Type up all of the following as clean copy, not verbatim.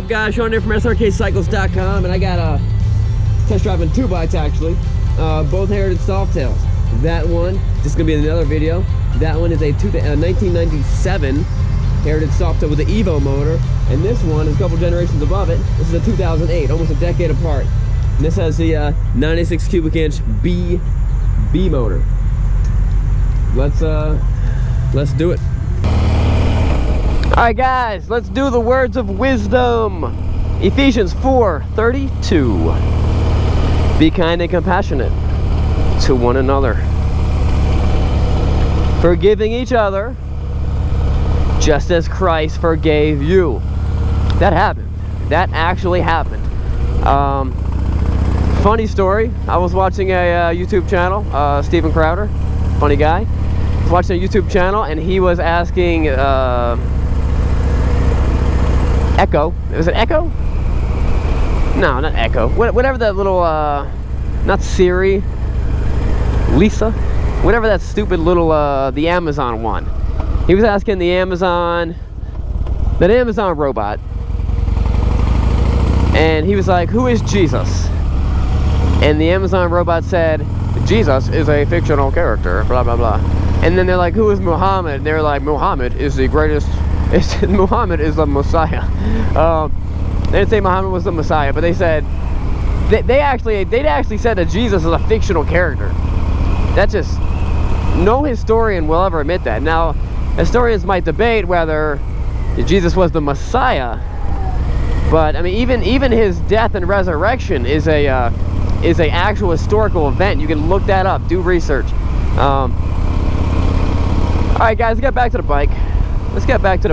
up, guys? Sean here from Srkcycles.com, and I got a test driving two bikes actually, both Heritage Softails. That one, this is gonna be in another video. That one is a 1997 Heritage Softail with the Evo motor, and this one is a couple generations above it. This is a 2008, almost a decade apart. And this has the 96 cubic inch B motor. Let's do it. All right, guys, let's do the words of wisdom. Ephesians 4:32. Be kind and compassionate to one another, forgiving each other, just as Christ forgave you. That happened. That actually happened. Funny story. I was watching a YouTube channel, Steven Crowder, funny guy. I was watching a YouTube channel, and he was asking Echo. Was it Echo? No, not Echo. Whatever that little, not Siri, Lisa, whatever that stupid little, the Amazon one. He was asking that Amazon robot, and he was like, "Who is Jesus?" And the Amazon robot said, "Jesus is a fictional character, blah, blah, blah." And then they're like, "Who is Muhammad?" And they're like, "Muhammad is the greatest, Muhammad is the Messiah." They didn't say Muhammad was the Messiah, but they said, they actually said that Jesus is a fictional character. That's just, no historian will ever admit that. Now, historians might debate whether Jesus was the Messiah, but I mean, even his death and resurrection is a actual historical event. You can look that up, do research. All right, guys, let's get back to the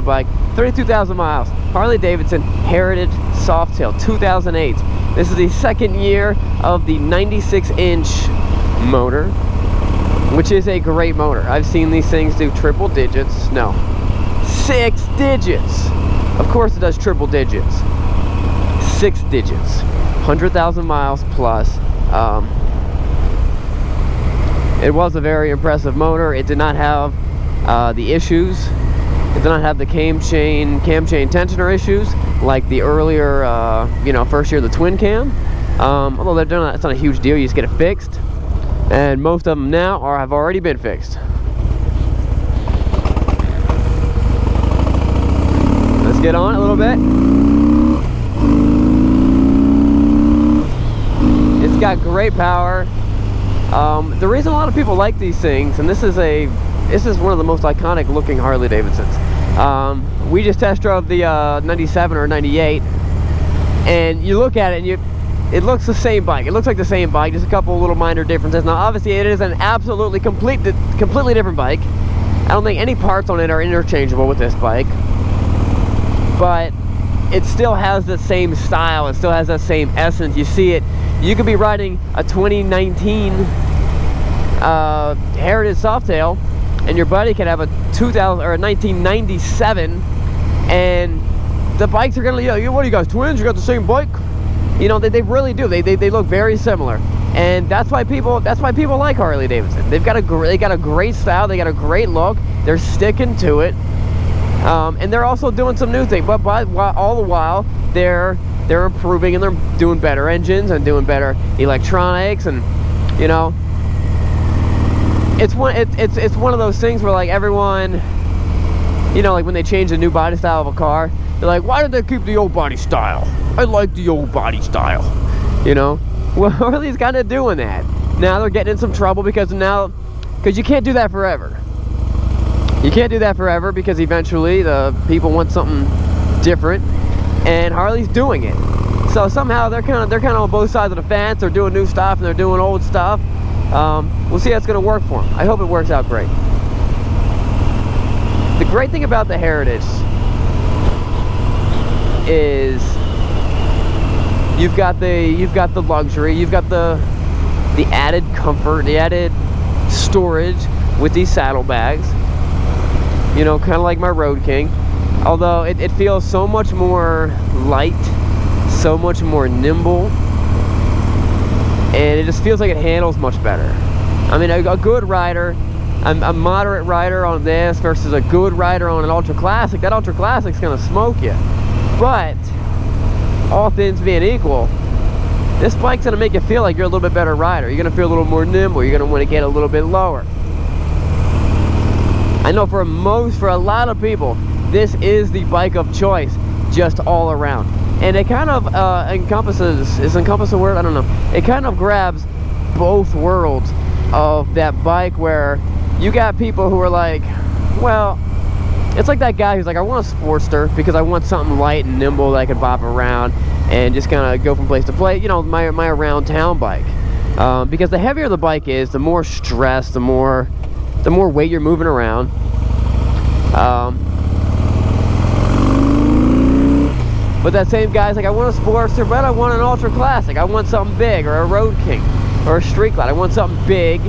bike. 32,000 miles. Harley Davidson Heritage Softail 2008. This is the second year of the 96-inch motor, which is a great motor. I've seen these things do triple digits. No, 6 digits. Of course it does triple digits. 6 digits. 100,000 miles plus. It was a very impressive motor. It did not have the issues. It did not have the cam chain tensioner issues like the earlier, first year of the twin cam. Although it's not a huge deal. You just get it fixed, and most of them now have already been fixed. Let's get on it a little bit. It's got great power. The reason a lot of people like these things, and this is one of the most iconic looking Harley Davidsons. We just test drove the 97 or 98, and you look at it and it looks the same bike. It looks like the same bike, just a couple little minor differences. Now, obviously, it is an absolutely completely different bike. I don't think any parts on it are interchangeable with this bike, but it still has the same style. It still has that same essence. You see it. You could be riding a 2019 Heritage Softail, and your buddy can have a 2000 or a 1997, and the bikes are gonna, what are you guys, twins? You got the same bike? They really do. They look very similar, and that's why people like Harley Davidson. They got a great style. They got a great look. They're sticking to it, and they're also doing some new things. But all the while, they're improving, and they're doing better engines and doing better electronics, and it's one of those things where, like, everyone, like when they change the new body style of a car, they're like, why did they keep the old body style? I like the old body style. Well, Harley's kind of doing that. Now they're getting in some trouble because you can't do that forever. You can't do that forever because eventually the people want something different, and Harley's doing it. So somehow they're kind of on both sides of the fence. They're doing new stuff and they're doing old stuff. We'll see how it's going to work for them. I hope it works out great. The great thing about the Heritage is you've got the luxury, you've got the added comfort, the added storage with these saddlebags. Kind of like my Road King. Although it feels so much more light, so much more nimble, and it just feels like it handles much better. I mean, a good rider, a moderate rider on this versus a good rider on an Ultra Classic, that Ultra Classic's gonna smoke you. But all things being equal, this bike's gonna make you feel like you're a little bit better rider. You're gonna feel a little more nimble. You're gonna want to get a little bit lower. I know for a lot of people, this is the bike of choice, just all around. And it kind of encompasses, is encompass a word? I don't know. It kind of grabs both worlds of that bike, where you got people who are like, well, it's like that guy who's like, I want a Sportster because I want something light and nimble that I can bop around and just kind of go from place to place, you know, my around town bike. Because the heavier the bike is, the more stress, the more weight you're moving around. But that same guy's like, I want a Sportster, but I want an Ultra Classic. I want something big, or a Road King, or a Street Glide. I want something big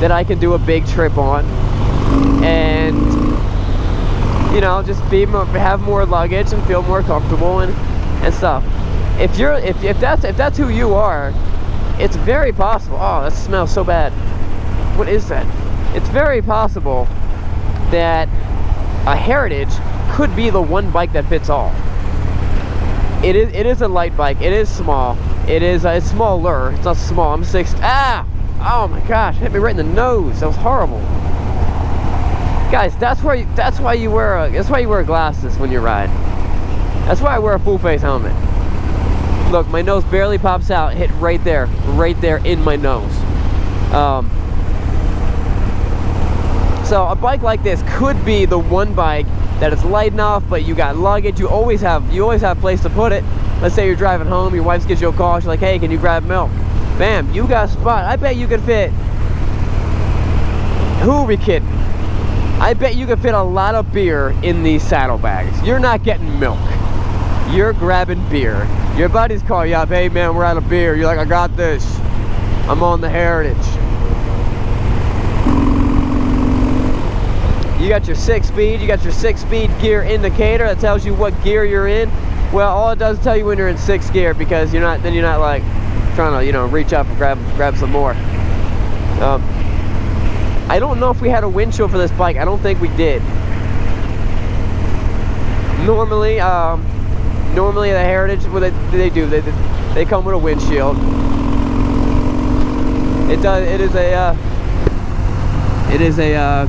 that I can do a big trip on, and you know, just have more luggage and feel more comfortable and stuff. If that's who you are, it's very possible. Oh, that smells so bad. What is that? It's very possible that a Heritage could be the one bike that fits all. It is a light bike. It is small. It's smaller. It's not small. I'm 6. Ah! Oh my gosh! Hit me right in the nose. That was horrible. Guys, that's why you wear glasses when you ride. That's why I wear a full face helmet. Look, my nose barely pops out. Hit right there in my nose. So a bike like this could be the one bike that is light enough, but you got luggage. You always have a place to put it. Let's say you're driving home, your wife gives you a call, she's like, hey, can you grab milk? Bam, you got a spot. I bet you could fit, who are we kidding? I bet you could fit a lot of beer in these saddlebags. You're not getting milk, you're grabbing beer. Your buddies call you up, hey man, we're out of beer. You're like, I got this, I'm on the Heritage. You got your 6-speed, you got your 6-speed gear indicator that tells you what gear you're in. Well, all it does is tell you when you're in 6th gear, because you're not like trying to, you know, reach up and grab some more. I don't know if we had a windshield for this bike. I don't think we did. Normally the Heritage, what they do, they come with a windshield. It is a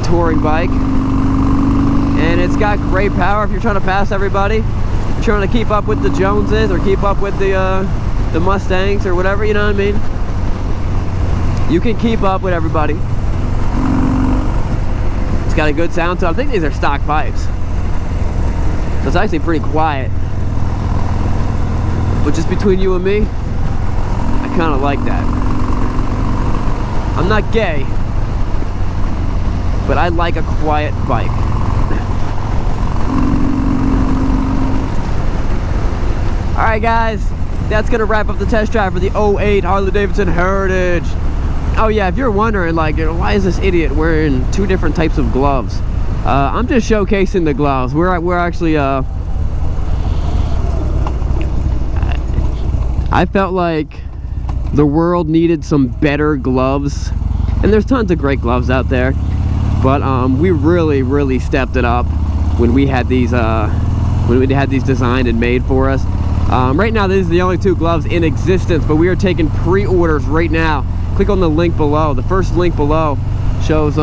touring bike, and it's got great power if you're trying to pass everybody. If you're trying to keep up with the Joneses, or keep up with the Mustangs, or whatever, you know what I mean? You can keep up with everybody. It's got a good sound to it. I think these are stock pipes, so it's actually pretty quiet. But just between you and me, I kind of like that. I'm not gay, but I like a quiet bike. Alright guys, that's gonna wrap up the test drive for the 08 Harley-Davidson Heritage. Oh yeah, if you're wondering, like, you know, why is this idiot wearing 2 different types of gloves? I'm just showcasing the gloves. We're actually I felt like the world needed some better gloves, and there's tons of great gloves out there, but we really stepped it up when we had these designed and made for us. Right now, these are the only 2 gloves in existence, but we are taking pre-orders right now. Click on the link below. The first link below shows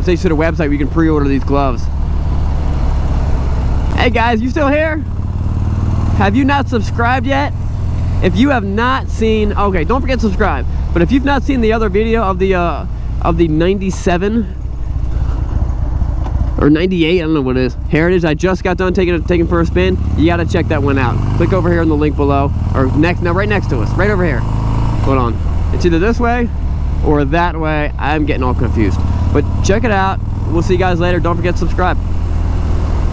takes you to the website where you can pre-order these gloves. Hey guys, you still here? Have you not subscribed yet? If you have not seen, okay, don't forget to subscribe. But if you've not seen the other video of the 97 or 98, I don't know what it is, Heritage I just got done taking for a spin, you gotta check that one out. Click over here on the link below, or right next to us, right over here. Hold on, it's either this way or that way. I'm getting all confused, but check it out. We'll see you guys later. Don't forget to subscribe.